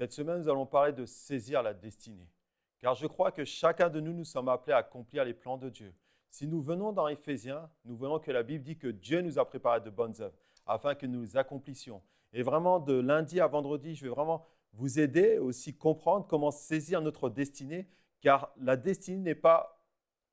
Cette semaine, nous allons parler de saisir la destinée. Car je crois que chacun de nous, nous sommes appelés à accomplir les plans de Dieu. Si nous venons dans Éphésiens, nous voyons que la Bible dit que Dieu nous a préparé de bonnes œuvres afin que nous les accomplissions. Et vraiment, de lundi à vendredi, je vais vraiment vous aider aussi comprendre comment saisir notre destinée, car la destinée n'est pas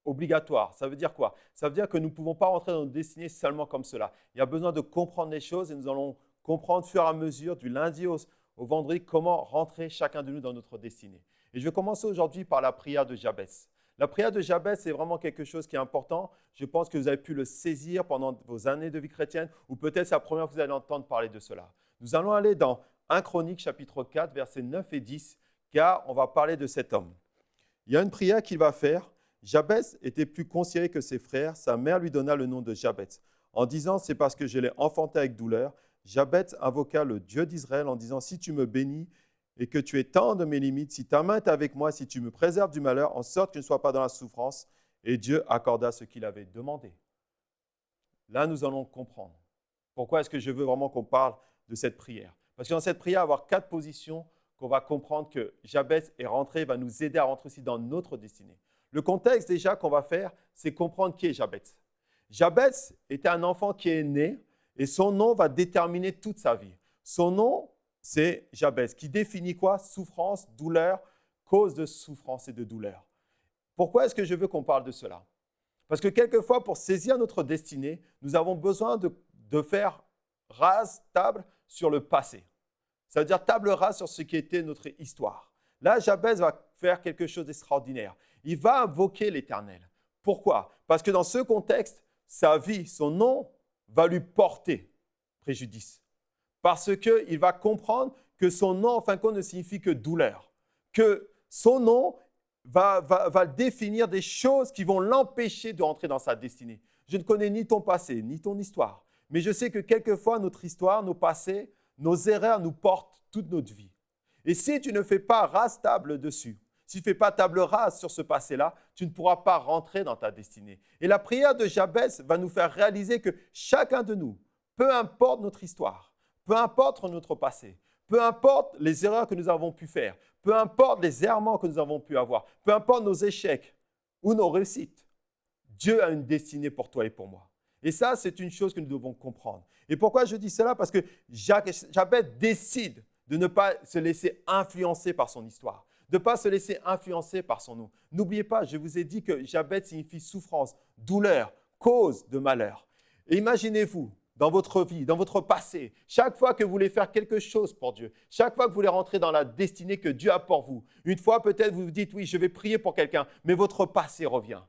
obligatoire. Ça veut dire quoi? Ça veut dire que nous ne pouvons pas rentrer dans notre destinée seulement comme cela. Il y a besoin de comprendre les choses et nous allons comprendre au fur et à mesure, du lundi au vendredi, comment rentrer chacun de nous dans notre destinée. Et je vais commencer aujourd'hui par la prière de Jabès. La prière de Jabès, c'est vraiment quelque chose qui est important. Je pense que vous avez pu le saisir pendant vos années de vie chrétienne ou peut-être c'est la première fois que vous allez entendre parler de cela. Nous allons aller dans 1 Chronique chapitre 4, versets 9 et 10, car on va parler de cet homme. Il y a une prière qu'il va faire. Jabès était plus considéré que ses frères. Sa mère lui donna le nom de Jabès. En disant, c'est parce que je l'ai enfanté avec douleur. Jabès invoqua le Dieu d'Israël en disant, si tu me bénis et que tu étends de mes limites, si ta main est avec moi, si tu me préserves du malheur, en sorte que je ne sois pas dans la souffrance. Et Dieu accorda ce qu'il avait demandé. Là, nous allons comprendre. Pourquoi est-ce que je veux vraiment qu'on parle de cette prière? Parce que dans cette prière, il va y avoir 4 positions qu'on va comprendre que Jabès est rentré, va nous aider à rentrer aussi dans notre destinée. Le contexte déjà qu'on va faire, c'est comprendre qui est Jabès. Jabès était un enfant qui est né et son nom va déterminer toute sa vie. Son nom, c'est Jabès, qui définit quoi? Souffrance, douleur, cause de souffrance et de douleur. Pourquoi est-ce que je veux qu'on parle de cela? Parce que quelquefois, pour saisir notre destinée, nous avons besoin de faire rase, table sur le passé. Ça veut dire table rase sur ce qui était notre histoire. Là, Jabès va faire quelque chose d'extraordinaire. Il va invoquer l'Éternel. Pourquoi? Parce que dans ce contexte, sa vie, son nom va lui porter préjudice. Parce qu'il va comprendre que son nom, en fin de compte, ne signifie que douleur. Que son nom va définir des choses qui vont l'empêcher de rentrer dans sa destinée. Je ne connais ni ton passé, ni ton histoire. Mais je sais que quelquefois, notre histoire, nos passés, nos erreurs nous portent toute notre vie. Et si tu ne fais pas rase table dessus, si tu ne fais pas table rase sur ce passé-là, tu ne pourras pas rentrer dans ta destinée. Et la prière de Jabès va nous faire réaliser que chacun de nous, peu importe notre histoire, peu importe notre passé, peu importe les erreurs que nous avons pu faire, peu importe les errements que nous avons pu avoir, peu importe nos échecs ou nos réussites, Dieu a une destinée pour toi et pour moi. Et ça, c'est une chose que nous devons comprendre. Et pourquoi je dis cela? Parce que Jabès décide de ne pas se laisser influencer par son histoire, de ne pas se laisser influencer par son nom. N'oubliez pas, je vous ai dit que Jabès signifie souffrance, douleur, cause de malheur. Et imaginez-vous, dans votre vie, dans votre passé, chaque fois que vous voulez faire quelque chose pour Dieu, chaque fois que vous voulez rentrer dans la destinée que Dieu a pour vous, une fois peut-être vous vous dites, oui, je vais prier pour quelqu'un, mais votre passé revient.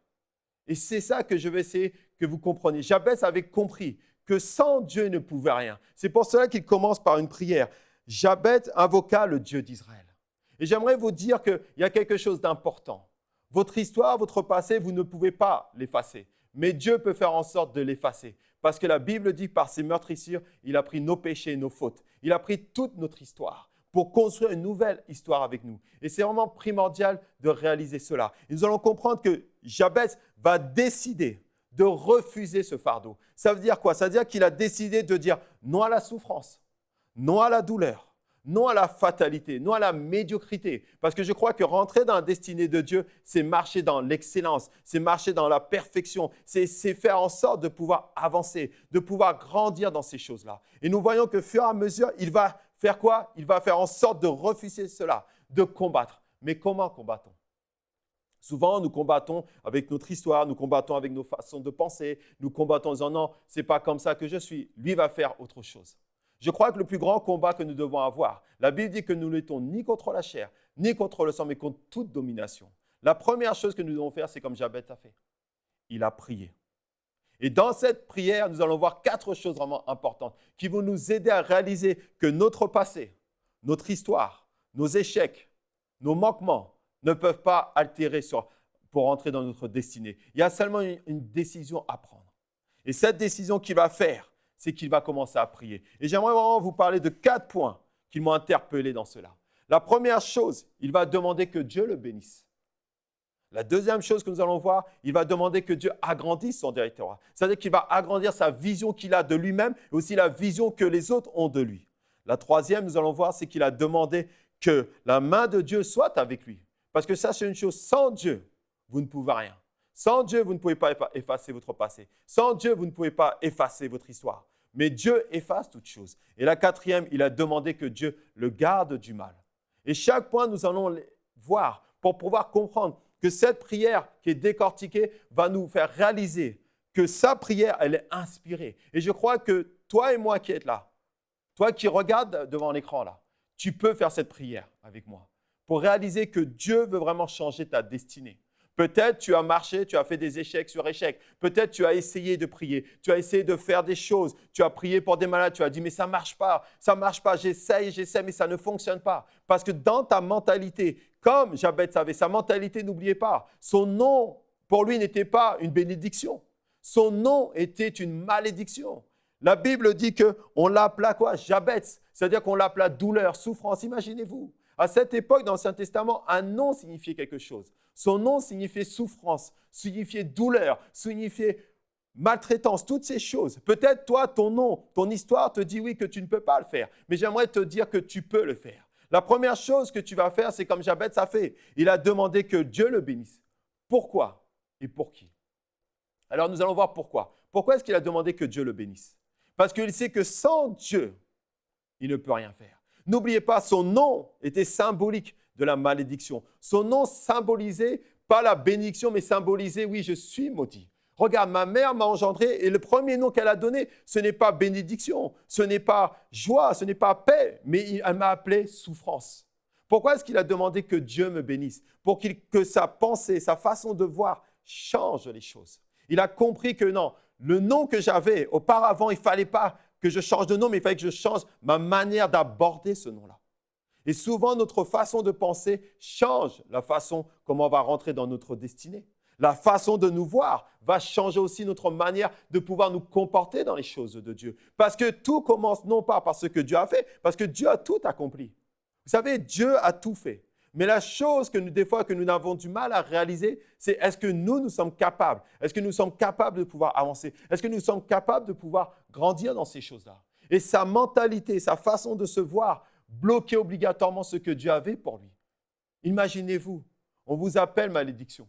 Et c'est ça que je vais essayer que vous compreniez. Jabès avait compris que sans Dieu, il ne pouvait rien. C'est pour cela qu'il commence par une prière. Jabès invoqua le Dieu d'Israël. Et j'aimerais vous dire qu'il y a quelque chose d'important. Votre histoire, votre passé, vous ne pouvez pas l'effacer. Mais Dieu peut faire en sorte de l'effacer. Parce que la Bible dit, par ses meurtrissures, il a pris nos péchés et nos fautes. Il a pris toute notre histoire pour construire une nouvelle histoire avec nous. Et c'est vraiment primordial de réaliser cela. Et nous allons comprendre que Jabès va décider de refuser ce fardeau. Ça veut dire quoi? Ça veut dire qu'il a décidé de dire non à la souffrance, non à la douleur, non à la fatalité, non à la médiocrité. Parce que je crois que rentrer dans la destinée de Dieu, c'est marcher dans l'excellence, c'est marcher dans la perfection, c'est faire en sorte de pouvoir avancer, de pouvoir grandir dans ces choses-là. Et nous voyons que, fur et à mesure, il va faire quoi? Il va faire en sorte de refuser cela, de combattre. Mais comment combattons? Souvent, nous combattons avec notre histoire, nous combattons avec nos façons de penser, nous combattons en disant non, ce n'est pas comme ça que je suis. Lui va faire autre chose. Je crois que le plus grand combat que nous devons avoir, la Bible dit que nous ne luttons ni contre la chair, ni contre le sang, mais contre toute domination. La première chose que nous devons faire, c'est comme Jabès a fait. Il a prié. Et dans cette prière, nous allons voir 4 choses vraiment importantes qui vont nous aider à réaliser que notre passé, notre histoire, nos échecs, nos manquements ne peuvent pas altérer pour entrer dans notre destinée. Il y a seulement une décision à prendre. Et cette décision qu'il va faire, c'est qu'il va commencer à prier. Et j'aimerais vraiment vous parler de 4 points qui m'ont interpellé dans cela. La première chose, il va demander que Dieu le bénisse. La deuxième chose que nous allons voir, il va demander que Dieu agrandisse son territoire. C'est-à-dire qu'il va agrandir sa vision qu'il a de lui-même et aussi la vision que les autres ont de lui. La troisième, nous allons voir, c'est qu'il a demandé que la main de Dieu soit avec lui. Parce que ça, c'est une chose, sans Dieu, vous ne pouvez rien. Sans Dieu, vous ne pouvez pas effacer votre passé. Sans Dieu, vous ne pouvez pas effacer votre histoire. Mais Dieu efface toutes choses. Et la quatrième, il a demandé que Dieu le garde du mal. Et chaque point, nous allons voir pour pouvoir comprendre que cette prière qui est décortiquée va nous faire réaliser que sa prière, elle est inspirée. Et je crois que toi et moi qui êtes là, toi qui regardes devant l'écran là, tu peux faire cette prière avec moi pour réaliser que Dieu veut vraiment changer ta destinée. Peut-être tu as marché, tu as fait des échecs sur échecs. Peut-être tu as essayé de prier, tu as essayé de faire des choses. Tu as prié pour des malades, tu as dit mais ça ne marche pas, j'essaie, mais ça ne fonctionne pas. Parce que dans ta mentalité, comme Jabez savait, sa mentalité, n'oubliez pas, son nom pour lui n'était pas une bénédiction. Son nom était une malédiction. La Bible dit qu'on l'appela quoi? Jabez, c'est-à-dire qu'on l'appela douleur, souffrance. Imaginez-vous. À cette époque, dans l'Ancien Testament, un nom signifiait quelque chose. Son nom signifiait souffrance, signifiait douleur, signifiait maltraitance, toutes ces choses. Peut-être toi, ton nom, ton histoire te dit oui que tu ne peux pas le faire, mais j'aimerais te dire que tu peux le faire. La première chose que tu vas faire, c'est comme Jabez a fait. Il a demandé que Dieu le bénisse. Pourquoi et pour qui? Alors nous allons voir pourquoi. Pourquoi est-ce qu'il a demandé que Dieu le bénisse? Parce qu'il sait que sans Dieu, il ne peut rien faire. N'oubliez pas, son nom était symbolique de la malédiction. Son nom symbolisait pas la bénédiction, mais symbolisait, oui, je suis maudit. Regarde, ma mère m'a engendré et le premier nom qu'elle a donné, ce n'est pas bénédiction, ce n'est pas joie, ce n'est pas paix, mais elle m'a appelé souffrance. Pourquoi est-ce qu'il a demandé que Dieu me bénisse? Pour que sa pensée, sa façon de voir change les choses. Il a compris que non, le nom que j'avais auparavant, il ne fallait pas que je change de nom, mais il fallait que je change ma manière d'aborder ce nom-là. Et souvent, notre façon de penser change la façon comment on va rentrer dans notre destinée. La façon de nous voir va changer aussi notre manière de pouvoir nous comporter dans les choses de Dieu. Parce que tout commence non pas par ce que Dieu a fait, parce que Dieu a tout accompli. Vous savez, Dieu a tout fait. Mais la chose que des fois que nous avons du mal à réaliser, c'est est-ce que nous sommes capables? Est-ce que nous sommes capables de pouvoir avancer? Est-ce que nous sommes capables de pouvoir grandir dans ces choses-là? Et sa mentalité, sa façon de se voir, bloquait obligatoirement ce que Dieu avait pour lui. Imaginez-vous, on vous appelle malédiction,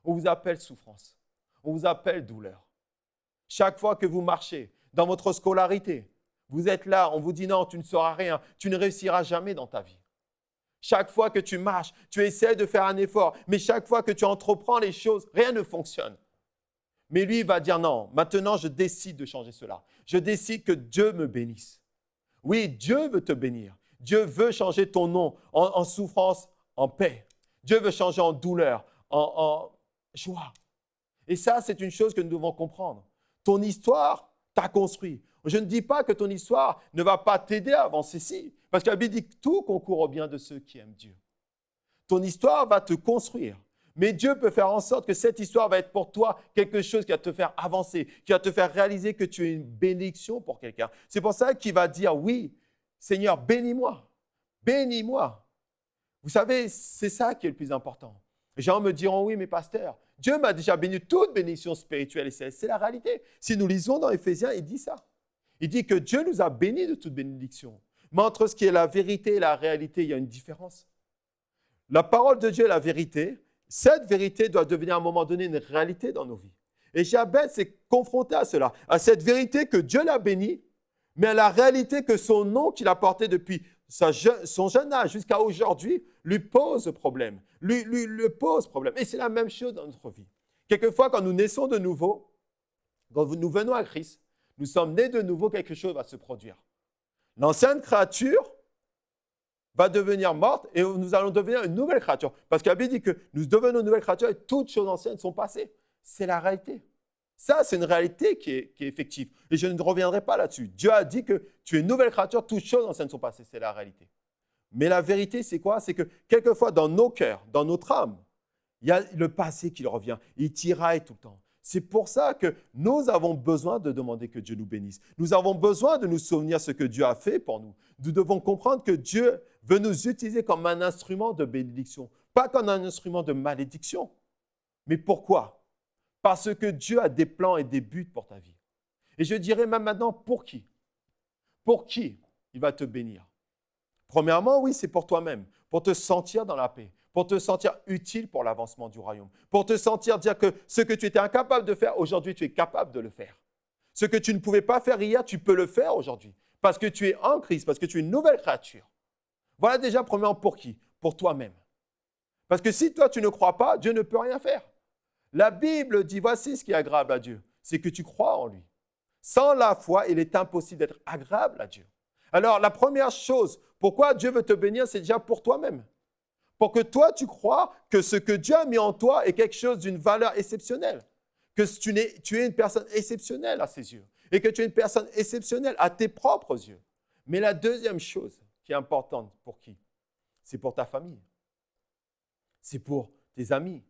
on vous appelle souffrance, on vous appelle douleur. Chaque fois que vous marchez dans votre scolarité, vous êtes là, on vous dit non, tu ne sauras rien, tu ne réussiras jamais dans ta vie. Chaque fois que tu marches, tu essaies de faire un effort, mais chaque fois que tu entreprends les choses, rien ne fonctionne. Mais lui, il va dire non, maintenant je décide de changer cela. Je décide que Dieu me bénisse. Oui, Dieu veut te bénir. Dieu veut changer ton nom en souffrance, en paix. Dieu veut changer en douleur, en joie. Et ça, c'est une chose que nous devons comprendre. Ton histoire t'a construit. Je ne dis pas que ton histoire ne va pas t'aider à avancer, si. Parce que la Bible dit que tout concourt au bien de ceux qui aiment Dieu. Ton histoire va te construire. Mais Dieu peut faire en sorte que cette histoire va être pour toi quelque chose qui va te faire avancer, qui va te faire réaliser que tu es une bénédiction pour quelqu'un. C'est pour ça qu'il va dire, oui, Seigneur, bénis-moi, bénis-moi. Vous savez, c'est ça qui est le plus important. Les gens me diront, oui, mais pasteur, Dieu m'a déjà béni toute bénédiction spirituelle et c'est la réalité. Si nous lisons dans Éphésiens, il dit ça. Il dit que Dieu nous a bénis de toute bénédiction. Mais entre ce qui est la vérité et la réalité, il y a une différence. La parole de Dieu est la vérité. Cette vérité doit devenir à un moment donné une réalité dans nos vies. Et Jabez s'est confronté à cela, à cette vérité que Dieu l'a béni, mais à la réalité que son nom qu'il a porté depuis son jeune âge jusqu'à aujourd'hui lui pose problème. Lui pose problème. Et c'est la même chose dans notre vie. Quelquefois, quand nous naissons de nouveau, quand nous venons à Christ, nous sommes nés de nouveau, quelque chose va se produire. L'ancienne créature va devenir morte et nous allons devenir une nouvelle créature. Parce que la Bible dit que nous devenons une nouvelle créature et toutes choses anciennes sont passées. C'est la réalité. Ça, c'est une réalité qui est effective. Et je ne reviendrai pas là-dessus. Dieu a dit que tu es une nouvelle créature, toutes choses anciennes sont passées. C'est la réalité. Mais la vérité, c'est quoi? C'est que quelquefois, dans nos cœurs, dans notre âme, il y a le passé qui revient. Il tiraille tout le temps. C'est pour ça que nous avons besoin de demander que Dieu nous bénisse. Nous avons besoin de nous souvenir ce que Dieu a fait pour nous. Nous devons comprendre que Dieu veut nous utiliser comme un instrument de bénédiction, pas comme un instrument de malédiction. Mais pourquoi? Parce que Dieu a des plans et des buts pour ta vie. Et je dirais même maintenant, pour qui? Pour qui il va te bénir? Premièrement, oui, c'est pour toi-même, pour te sentir dans la paix, pour te sentir utile pour l'avancement du royaume, pour te sentir dire que ce que tu étais incapable de faire, aujourd'hui, tu es capable de le faire. Ce que tu ne pouvais pas faire hier, tu peux le faire aujourd'hui, parce que tu es en Christ, parce que tu es une nouvelle créature. Voilà déjà, premièrement, pour qui? Pour toi-même. Parce que si toi, tu ne crois pas, Dieu ne peut rien faire. La Bible dit, voici ce qui est agréable à Dieu, c'est que tu crois en lui. Sans la foi, il est impossible d'être agréable à Dieu. Alors, la première chose, pourquoi Dieu veut te bénir, c'est déjà pour toi-même. Pour que toi, tu crois que ce que Dieu a mis en toi est quelque chose d'une valeur exceptionnelle. Que tu es une personne exceptionnelle à ses yeux. Et que tu es une personne exceptionnelle à tes propres yeux. Mais la deuxième chose qui est importante, pour qui? C'est pour ta famille. C'est pour tes amis.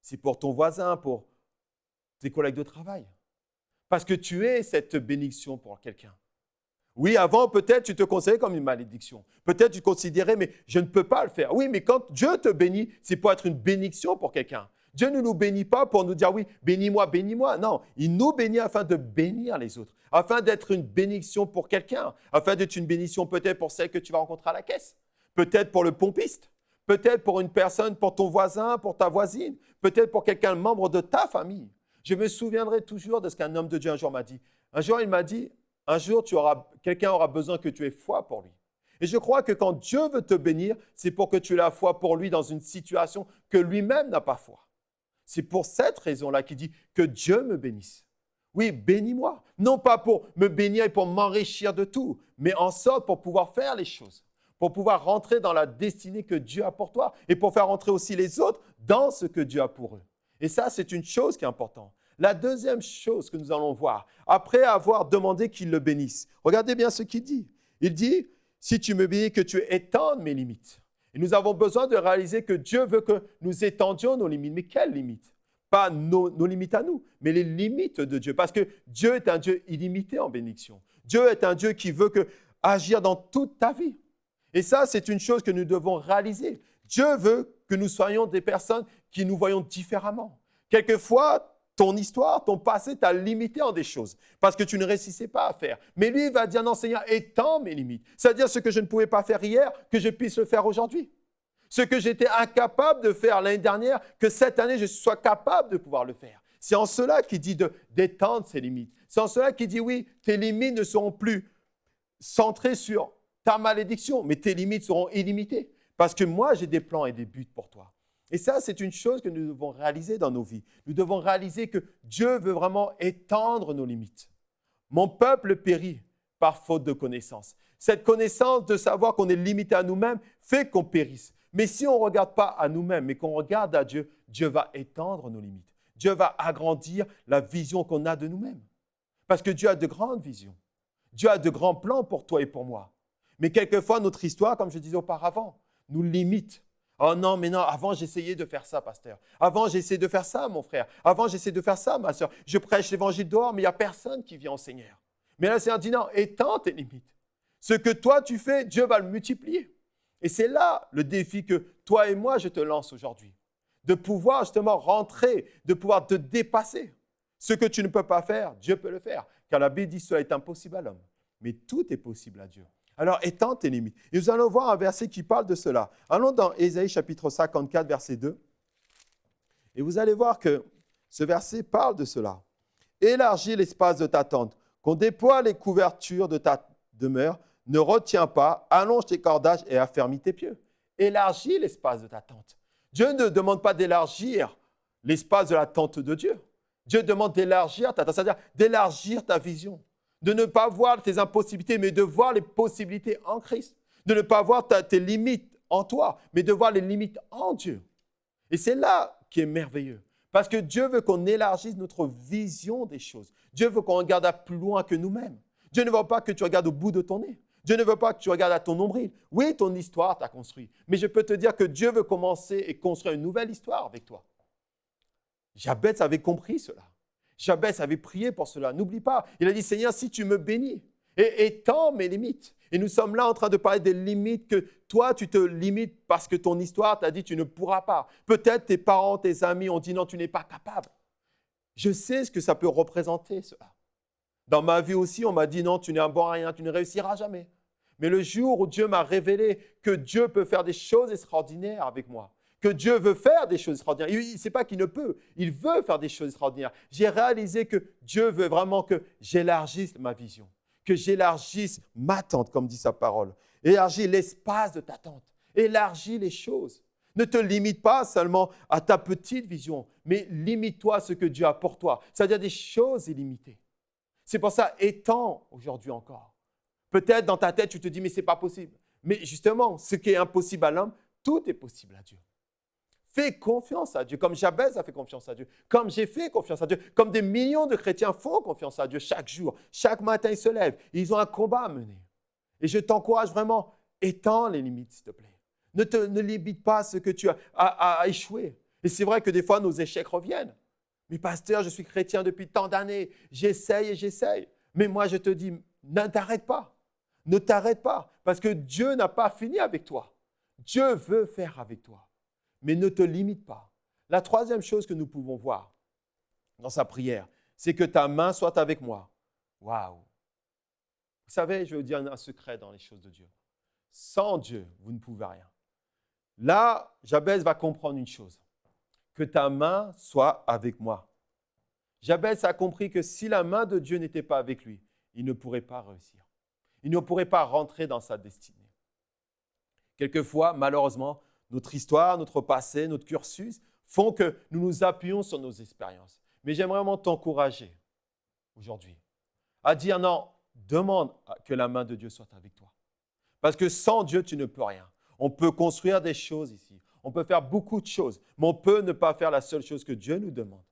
C'est pour ton voisin, pour tes collègues de travail. Parce que tu es cette bénédiction pour quelqu'un. Oui, avant, peut-être, tu te considérais comme une malédiction. Peut-être, tu considérais, mais je ne peux pas le faire. Oui, mais quand Dieu te bénit, c'est pour être une bénédiction pour quelqu'un. Dieu ne nous bénit pas pour nous dire, oui, bénis-moi, bénis-moi. Non, il nous bénit afin de bénir les autres, afin d'être une bénédiction pour quelqu'un, afin d'être une bénédiction peut-être pour celle que tu vas rencontrer à la caisse, peut-être pour le pompiste, peut-être pour une personne, pour ton voisin, pour ta voisine, peut-être pour quelqu'un, membre de ta famille. Je me souviendrai toujours de ce qu'un homme de Dieu un jour m'a dit. Un jour, il m'a dit, un jour, quelqu'un aura besoin que tu aies foi pour lui. Et je crois que quand Dieu veut te bénir, c'est pour que tu aies la foi pour lui dans une situation que lui-même n'a pas foi. C'est pour cette raison-là qu'il dit que Dieu me bénisse. Oui, bénis-moi. Non pas pour me bénir et pour m'enrichir de tout, mais en sorte pour pouvoir faire les choses, pour pouvoir rentrer dans la destinée que Dieu a pour toi et pour faire rentrer aussi les autres dans ce que Dieu a pour eux. Et ça, c'est une chose qui est importante. La deuxième chose que nous allons voir, après avoir demandé qu'il le bénisse, regardez bien ce qu'il dit. Il dit, si tu me bénis, que tu étendes mes limites. Et nous avons besoin de réaliser que Dieu veut que nous étendions nos limites. Mais quelles limites? Pas nos limites à nous, mais les limites de Dieu. Parce que Dieu est un Dieu illimité en bénédiction. Dieu est un Dieu qui veut agir dans toute ta vie. Et ça, c'est une chose que nous devons réaliser. Dieu veut que nous soyons des personnes qui nous voyons différemment. Quelquefois, ton histoire, ton passé t'a limité en des choses parce que tu ne réussissais pas à faire. Mais lui, il va dire, non, Seigneur, étends mes limites. C'est-à-dire ce que je ne pouvais pas faire hier, que je puisse le faire aujourd'hui. Ce que j'étais incapable de faire l'année dernière, que cette année, je sois capable de pouvoir le faire. C'est en cela qu'il dit d'étendre ses limites. C'est en cela qu'il dit, oui, tes limites ne seront plus centrées sur ta malédiction, mais tes limites seront illimitées. Parce que moi, j'ai des plans et des buts pour toi. Et ça, c'est une chose que nous devons réaliser dans nos vies. Nous devons réaliser que Dieu veut vraiment étendre nos limites. Mon peuple périt par faute de connaissance. Cette connaissance de savoir qu'on est limité à nous-mêmes fait qu'on périsse. Mais si on ne regarde pas à nous-mêmes, mais qu'on regarde à Dieu, Dieu va étendre nos limites. Dieu va agrandir la vision qu'on a de nous-mêmes. Parce que Dieu a de grandes visions. Dieu a de grands plans pour toi et pour moi. Mais quelquefois, notre histoire, comme je disais auparavant, nous limite. Oh non, mais non, avant j'essayais de faire ça, pasteur. Avant j'essayais de faire ça, mon frère. Avant j'essayais de faire ça, ma soeur. Je prêche l'évangile dehors, mais il n'y a personne qui vient au Seigneur. Mais là, le Seigneur dit non, étends tes limites. Ce que toi tu fais, Dieu va le multiplier. Et c'est là le défi que toi et moi, je te lance aujourd'hui. De pouvoir justement rentrer, de pouvoir te dépasser. Ce que tu ne peux pas faire, Dieu peut le faire. Car la Bible dit cela est impossible à l'homme. Mais tout est possible à Dieu. Alors, étends tes limites. Et nous allons voir un verset qui parle de cela. Allons dans Ésaïe chapitre 54, verset 2. Et vous allez voir que ce verset parle de cela. Élargis l'espace de ta tente, qu'on déploie les couvertures de ta demeure, ne retiens pas, allonge tes cordages et affermis tes pieux. Élargis l'espace de ta tente. Dieu ne demande pas d'élargir l'espace de la tente de Dieu. Dieu demande d'élargir ta tente, c'est-à-dire d'élargir ta vision. De ne pas voir tes impossibilités, mais de voir les possibilités en Christ. De ne pas voir tes limites en toi, mais de voir les limites en Dieu. Et c'est là qui est merveilleux. Parce que Dieu veut qu'on élargisse notre vision des choses. Dieu veut qu'on regarde à plus loin que nous-mêmes. Dieu ne veut pas que tu regardes au bout de ton nez. Dieu ne veut pas que tu regardes à ton nombril. Oui, ton histoire t'a construit. Mais je peux te dire que Dieu veut commencer et construire une nouvelle histoire avec toi. Jabez avait compris cela. Jabez avait prié pour cela. N'oublie pas, il a dit, Seigneur, si tu me bénis, et étends mes limites. Et nous sommes là en train de parler des limites que toi, tu te limites parce que ton histoire t'a dit, tu ne pourras pas. Peut-être tes parents, tes amis ont dit, non, tu n'es pas capable. Je sais ce que ça peut représenter, cela. Dans ma vie aussi, on m'a dit, non, tu n'es un bon à rien, tu ne réussiras jamais. Mais le jour où Dieu m'a révélé que Dieu peut faire des choses extraordinaires avec moi, que Dieu veut faire des choses extraordinaires. Ce n'est pas qu'il ne peut, il veut faire des choses extraordinaires. J'ai réalisé que Dieu veut vraiment que j'élargisse ma vision, que j'élargisse ma tente, comme dit sa parole. Élargis l'espace de ta tente, élargis les choses. Ne te limite pas seulement à ta petite vision, mais limite-toi à ce que Dieu a pour toi, c'est-à-dire des choses illimitées. C'est pour ça, étends aujourd'hui encore. Peut-être dans ta tête, tu te dis, mais ce n'est pas possible. Mais justement, ce qui est impossible à l'homme, tout est possible à Dieu. Fais confiance à Dieu, comme Jabez a fait confiance à Dieu, comme j'ai fait confiance à Dieu, comme des millions de chrétiens font confiance à Dieu chaque jour. Chaque matin, ils se lèvent, ils ont un combat à mener. Et je t'encourage vraiment, étends les limites, s'il te plaît. Ne limite pas ce que tu as échoué. Et c'est vrai que des fois, nos échecs reviennent. Mais pasteur, je suis chrétien depuis tant d'années, j'essaye et j'essaye. Mais moi, je te dis, ne t'arrête pas. Ne t'arrête pas, parce que Dieu n'a pas fini avec toi. Dieu veut faire avec toi. Mais ne te limite pas. La troisième chose que nous pouvons voir dans sa prière, c'est que ta main soit avec moi. Waouh! Vous savez, je vais vous dire un secret dans les choses de Dieu. Sans Dieu, vous ne pouvez rien. Là, Jabez va comprendre une chose, que ta main soit avec moi. Jabez a compris que si la main de Dieu n'était pas avec lui, il ne pourrait pas réussir. Il ne pourrait pas rentrer dans sa destinée. Quelquefois, malheureusement, notre histoire, notre passé, notre cursus font que nous nous appuyons sur nos expériences. Mais j'aimerais vraiment t'encourager aujourd'hui à dire non, demande que la main de Dieu soit avec toi. Parce que sans Dieu, tu ne peux rien. On peut construire des choses ici. On peut faire beaucoup de choses, mais on peut ne pas faire la seule chose que Dieu nous demande.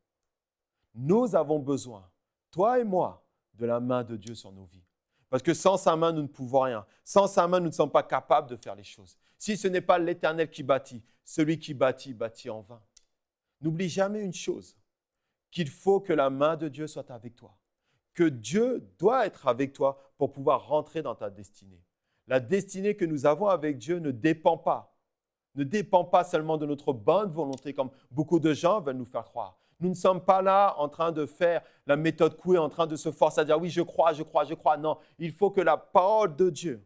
Nous avons besoin, toi et moi, de la main de Dieu sur nos vies. Parce que sans sa main, nous ne pouvons rien. Sans sa main, nous ne sommes pas capables de faire les choses. Si ce n'est pas l'Éternel qui bâtit, celui qui bâtit, bâtit en vain. N'oublie jamais une chose, qu'il faut que la main de Dieu soit avec toi. Que Dieu doit être avec toi pour pouvoir rentrer dans ta destinée. La destinée que nous avons avec Dieu ne dépend pas seulement de notre bonne volonté, comme beaucoup de gens veulent nous faire croire. Nous ne sommes pas là en train de faire la méthode Coué, en train de se forcer à dire oui, je crois. Non, il faut que la parole de Dieu,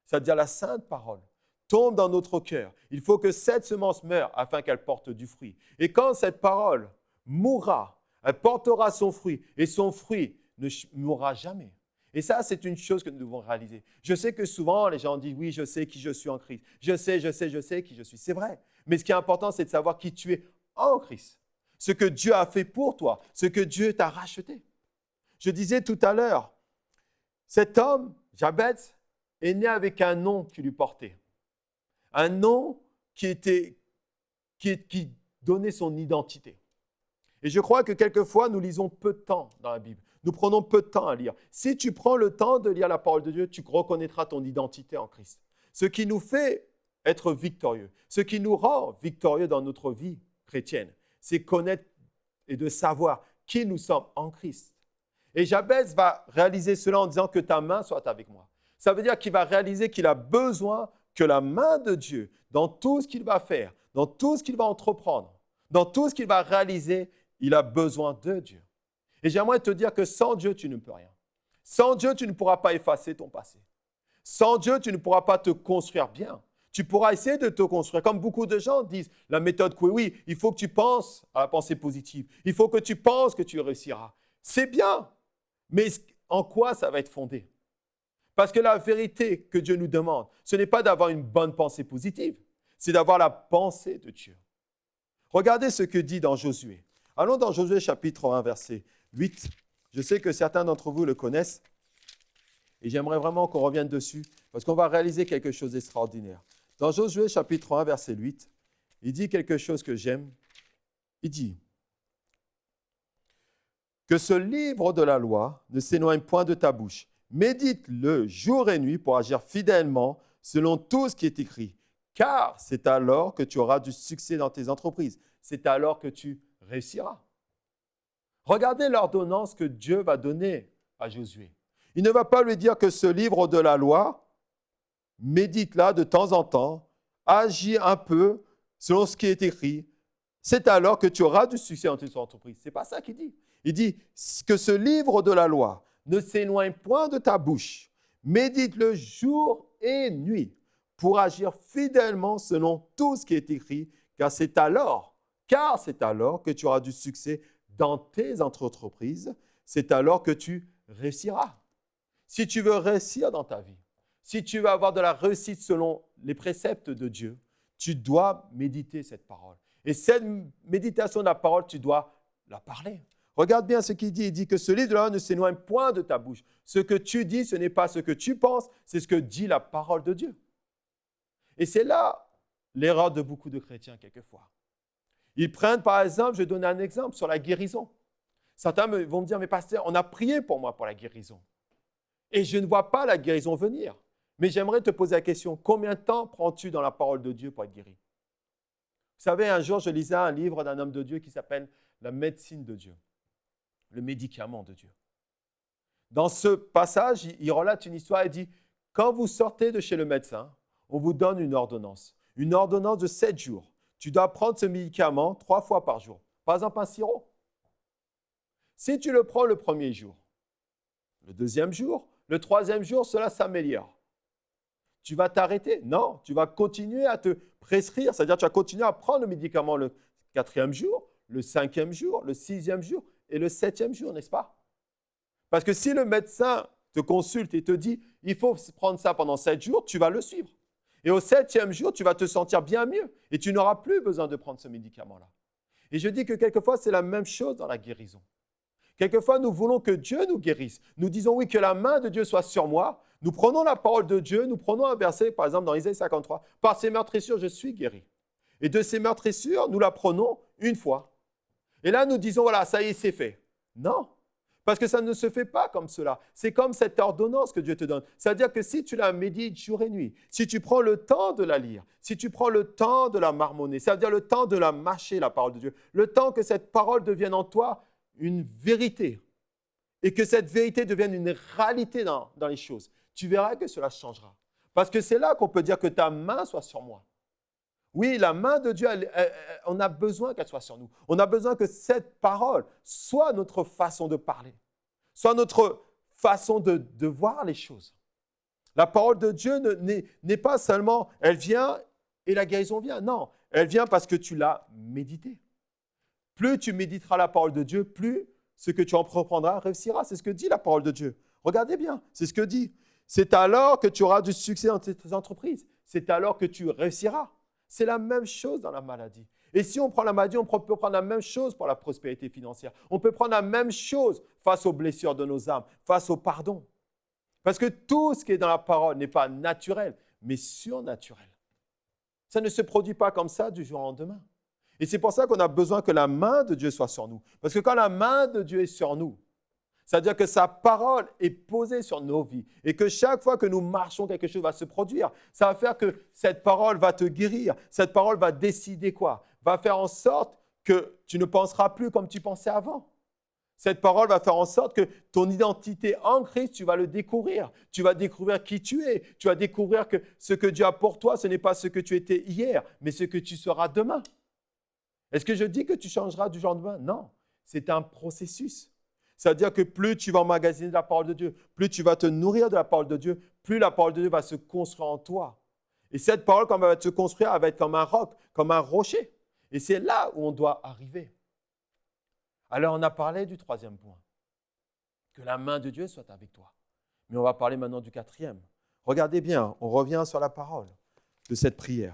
c'est-à-dire la sainte parole, tombe dans notre cœur. Il faut que cette semence meure afin qu'elle porte du fruit. Et quand cette parole mourra, elle portera son fruit et son fruit ne mourra jamais. Et ça, c'est une chose que nous devons réaliser. Je sais que souvent, les gens disent oui, je sais qui je suis en Christ. Je sais qui je suis. C'est vrai. Mais ce qui est important, c'est de savoir qui tu es en Christ. Ce que Dieu a fait pour toi, ce que Dieu t'a racheté. Je disais tout à l'heure, cet homme, Jabez, est né avec un nom qui lui portait. Un nom qui donnait son identité. Et je crois que quelquefois, nous lisons peu de temps dans la Bible. Nous prenons peu de temps à lire. Si tu prends le temps de lire la parole de Dieu, tu reconnaîtras ton identité en Christ. Ce qui nous fait être victorieux, ce qui nous rend victorieux dans notre vie chrétienne, c'est connaître et de savoir qui nous sommes en Christ. Et Jabez va réaliser cela en disant que ta main soit avec moi. Ça veut dire qu'il va réaliser qu'il a besoin que la main de Dieu, dans tout ce qu'il va faire, dans tout ce qu'il va entreprendre, dans tout ce qu'il va réaliser, il a besoin de Dieu. Et j'aimerais te dire que sans Dieu, tu ne peux rien. Sans Dieu, tu ne pourras pas effacer ton passé. Sans Dieu, tu ne pourras pas te construire bien. Tu pourras essayer de te construire. Comme beaucoup de gens disent, la méthode Coué, oui, il faut que tu penses à la pensée positive. Il faut que tu penses que tu réussiras. C'est bien, mais en quoi ça va être fondé? Parce que la vérité que Dieu nous demande, ce n'est pas d'avoir une bonne pensée positive, c'est d'avoir la pensée de Dieu. Regardez ce que dit dans Josué. Allons dans Josué chapitre 1, verset 8. Je sais que certains d'entre vous le connaissent et j'aimerais vraiment qu'on revienne dessus parce qu'on va réaliser quelque chose d'extraordinaire. Dans Josué chapitre 1, verset 8, il dit quelque chose que j'aime. Il dit que ce livre de la loi ne s'éloigne point de ta bouche. Médite-le jour et nuit pour agir fidèlement selon tout ce qui est écrit. Car c'est alors que tu auras du succès dans tes entreprises. C'est alors que tu réussiras. Regardez l'ordonnance que Dieu va donner à Josué. Il ne va pas lui dire que ce livre de la loi, médite-la de temps en temps, agis un peu selon ce qui est écrit. C'est alors que tu auras du succès dans tes entreprises. Ce n'est pas ça qu'il dit. Il dit que ce livre de la loi ne s'éloigne point de ta bouche. Médite-le jour et nuit pour agir fidèlement selon tout ce qui est écrit, car c'est alors que tu auras du succès dans tes entreprises, c'est alors que tu réussiras. Si tu veux réussir dans ta vie, si tu veux avoir de la réussite selon les préceptes de Dieu, tu dois méditer cette parole. Et cette méditation de la parole, tu dois la parler. Regarde bien ce qu'il dit. Il dit que ce livre de la loi ne s'éloigne point de ta bouche. Ce que tu dis, ce n'est pas ce que tu penses, c'est ce que dit la parole de Dieu. Et c'est là l'erreur de beaucoup de chrétiens quelquefois. Ils prennent par exemple, je vais donner un exemple sur la guérison. Certains vont me dire, mais pasteur, on a prié pour moi pour la guérison. Et je ne vois pas la guérison venir. Mais j'aimerais te poser la question, combien de temps prends-tu dans la parole de Dieu pour être guéri? Vous savez, un jour, je lisais un livre d'un homme de Dieu qui s'appelle « La médecine de Dieu », le médicament de Dieu. Dans ce passage, il relate une histoire et dit « Quand vous sortez de chez le médecin, on vous donne une ordonnance de 7 jours. Tu dois prendre ce médicament 3 fois par jour. Par exemple, un sirop. Si tu le prends le premier jour, le deuxième jour, le troisième jour, cela s'améliore. Tu vas t'arrêter? Non, tu vas continuer à te prescrire, c'est-à-dire tu vas continuer à prendre le médicament le 4e jour, le 5e jour, le 6e jour et le 7e jour, n'est-ce pas? Parce que si le médecin te consulte et te dit « il faut prendre ça pendant 7 jours », tu vas le suivre. Et au 7e jour, tu vas te sentir bien mieux et tu n'auras plus besoin de prendre ce médicament-là. Et je dis que quelquefois, c'est la même chose dans la guérison. Quelquefois, nous voulons que Dieu nous guérisse. Nous disons oui, que la main de Dieu soit sur moi. Nous prenons la parole de Dieu, nous prenons un verset, par exemple dans Isaïe 53, « Par ces meurtrissures, je suis guéri. » Et de ces meurtrissures, nous la prenons une fois. Et là, nous disons, voilà, ça y est, c'est fait. Non, parce que ça ne se fait pas comme cela. C'est comme cette ordonnance que Dieu te donne. C'est-à-dire que si tu la médites jour et nuit, si tu prends le temps de la lire, si tu prends le temps de la marmonner, c'est-à-dire le temps de la mâcher, la parole de Dieu, le temps que cette parole devienne en toi une vérité et que cette vérité devienne une réalité dans les choses, tu verras que cela changera. Parce que c'est là qu'on peut dire que ta main soit sur moi. Oui, la main de Dieu, on a besoin qu'elle soit sur nous. On a besoin que cette parole soit notre façon de parler, soit notre façon de voir les choses. La parole de Dieu n'est pas seulement, elle vient et la guérison vient. Non, elle vient parce que tu l'as méditée. Plus tu méditeras la parole de Dieu, plus ce que tu entreprendras réussira. C'est ce que dit la parole de Dieu. Regardez bien, c'est ce que dit. C'est alors que tu auras du succès dans tes entreprises. C'est alors que tu réussiras. C'est la même chose dans la maladie. Et si on prend la maladie, on peut prendre la même chose pour la prospérité financière. On peut prendre la même chose face aux blessures de nos âmes, face au pardon. Parce que tout ce qui est dans la parole n'est pas naturel, mais surnaturel. Ça ne se produit pas comme ça du jour au lendemain. Et c'est pour ça qu'on a besoin que la main de Dieu soit sur nous. Parce que quand la main de Dieu est sur nous, c'est-à-dire que sa parole est posée sur nos vies et que chaque fois que nous marchons, quelque chose va se produire. Ça va faire que cette parole va te guérir. Cette parole va décider quoi? Va faire en sorte que tu ne penseras plus comme tu pensais avant. Cette parole va faire en sorte que ton identité en Christ, tu vas le découvrir. Tu vas découvrir qui tu es. Tu vas découvrir que ce que Dieu a pour toi, ce n'est pas ce que tu étais hier, mais ce que tu seras demain. Est-ce que je dis que tu changeras du jour au lendemain? Non, c'est un processus. C'est-à-dire que plus tu vas emmagasiner de la parole de Dieu, plus tu vas te nourrir de la parole de Dieu, plus la parole de Dieu va se construire en toi. Et cette parole, quand elle va se construire, elle va être comme un roc, comme un rocher. Et c'est là où on doit arriver. Alors, on a parlé du 3e point, que la main de Dieu soit avec toi. Mais on va parler maintenant du 4e. Regardez bien, on revient sur la parole de cette prière.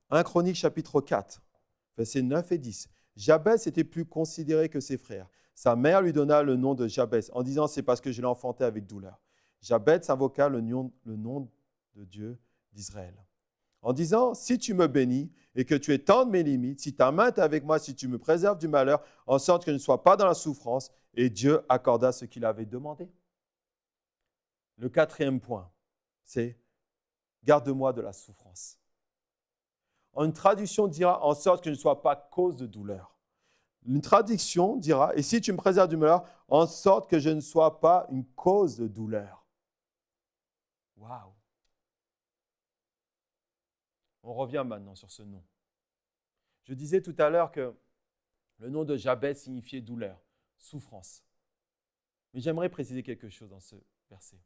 1 Chroniques chapitre 4, versets 9 et 10. Jabès était plus considéré que ses frères. Sa mère lui donna le nom de Jabès en disant « c'est parce que je l'ai enfanté avec douleur ». Jabès invoqua le nom de Dieu d'Israël en disant « si tu me bénis et que tu étendes mes limites, si ta main est avec moi, si tu me préserves du malheur, en sorte que je ne sois pas dans la souffrance ». Et Dieu accorda ce qu'il avait demandé. Le 4e point, c'est « garde-moi de la souffrance ». Une traduction dira « en sorte que je ne sois pas cause de douleur ». Une traduction dira « et si tu me préserves du malheur, en sorte que je ne sois pas une cause de douleur ». Waouh! On revient maintenant sur ce nom. Je disais tout à l'heure que le nom de Jabès signifiait douleur, souffrance. Mais j'aimerais préciser quelque chose dans ce verset.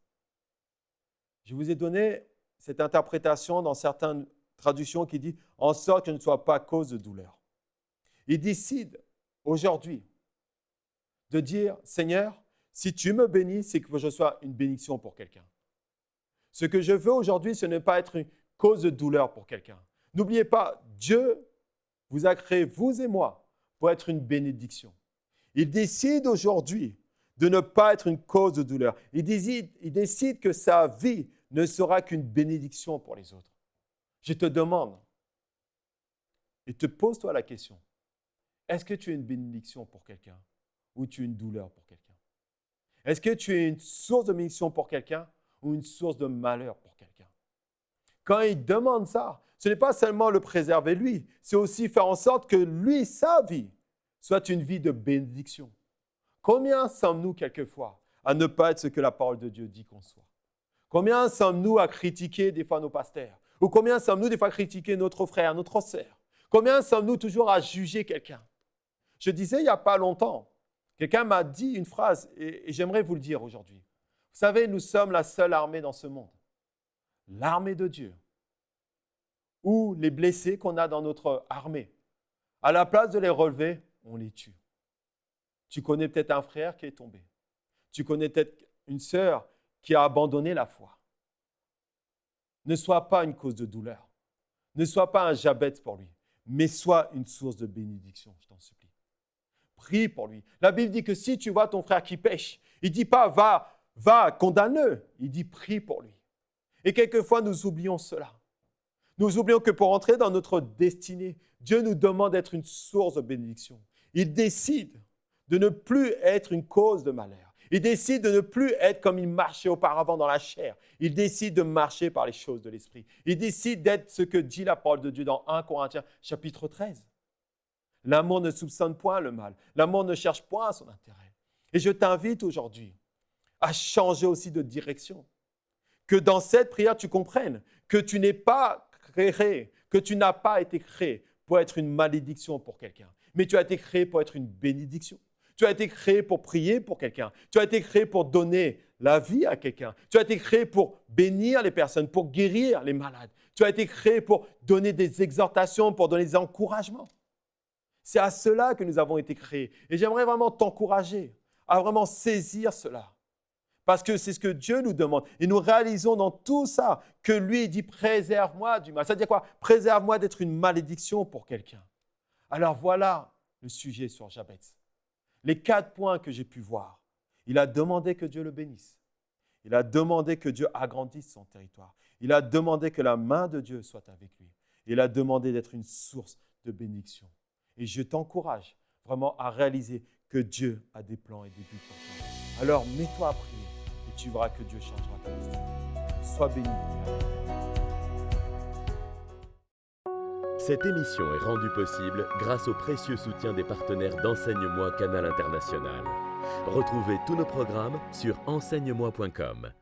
Je vous ai donné cette interprétation dans certaines traductions qui dit « en sorte que je ne sois pas cause de douleur ». Il décide aujourd'hui de dire « Seigneur, si tu me bénis, c'est que je sois une bénédiction pour quelqu'un. Ce que je veux aujourd'hui, ce n'est pas être une cause de douleur pour quelqu'un. N'oubliez pas, Dieu vous a créé, vous et moi, pour être une bénédiction. Il décide aujourd'hui de ne pas être une cause de douleur. Il décide que sa vie ne sera qu'une bénédiction pour les autres. Je te demande, et te pose-toi la question, est-ce que tu es une bénédiction pour quelqu'un ou tu es une douleur pour quelqu'un? Est-ce que tu es une source de bénédiction pour quelqu'un ou une source de malheur pour quelqu'un? Quand il demande ça, ce n'est pas seulement le préserver lui, c'est aussi faire en sorte que lui, sa vie, soit une vie de bénédiction. Combien sommes-nous quelquefois à ne pas être ce que la parole de Dieu dit qu'on soit? Combien sommes-nous à critiquer des fois nos pasteurs? Ou combien sommes-nous des fois à critiquer notre frère, notre sœur? Combien sommes-nous toujours à juger quelqu'un? Je disais il n'y a pas longtemps, quelqu'un m'a dit une phrase et j'aimerais vous le dire aujourd'hui. Vous savez, nous sommes la seule armée dans ce monde. L'armée de Dieu. Ou les blessés qu'on a dans notre armée. À la place de les relever, on les tue. Tu connais peut-être un frère qui est tombé. Tu connais peut-être une sœur qui a abandonné la foi. Ne sois pas une cause de douleur. Ne sois pas un Jabez pour lui, mais sois une source de bénédiction, je t'en supplie. Prie pour lui. La Bible dit que si tu vois ton frère qui pêche, il ne dit pas va, condamne-le. Il dit prie pour lui. Et quelquefois, nous oublions cela. Nous oublions que pour entrer dans notre destinée, Dieu nous demande d'être une source de bénédiction. Il décide de ne plus être une cause de malheur. Il décide de ne plus être comme il marchait auparavant dans la chair. Il décide de marcher par les choses de l'esprit. Il décide d'être ce que dit la parole de Dieu dans 1 Corinthiens chapitre 13. L'amour ne soupçonne point le mal. L'amour ne cherche point son intérêt. Et je t'invite aujourd'hui à changer aussi de direction. Que dans cette prière, tu comprennes que tu n'es pas créé, que tu n'as pas été créé pour être une malédiction pour quelqu'un, mais tu as été créé pour être une bénédiction. Tu as été créé pour prier pour quelqu'un. Tu as été créé pour donner la vie à quelqu'un. Tu as été créé pour bénir les personnes, pour guérir les malades. Tu as été créé pour donner des exhortations, pour donner des encouragements. C'est à cela que nous avons été créés. Et j'aimerais vraiment t'encourager à vraiment saisir cela. Parce que c'est ce que Dieu nous demande. Et nous réalisons dans tout ça que lui dit « préserve-moi du mal ». Ça veut dire quoi? Préserve-moi d'être une malédiction pour quelqu'un. Alors voilà le sujet sur Jabez. Les 4 points que j'ai pu voir. Il a demandé que Dieu le bénisse. Il a demandé que Dieu agrandisse son territoire. Il a demandé que la main de Dieu soit avec lui. Il a demandé d'être une source de bénédiction. Et je t'encourage vraiment à réaliser que Dieu a des plans et des buts pour toi. Alors mets-toi à prier et tu verras que Dieu changera ta destinée. Sois béni. Cette émission est rendue possible grâce au précieux soutien des partenaires d'Enseigne-moi Canal International. Retrouvez tous nos programmes sur enseigne-moi.com.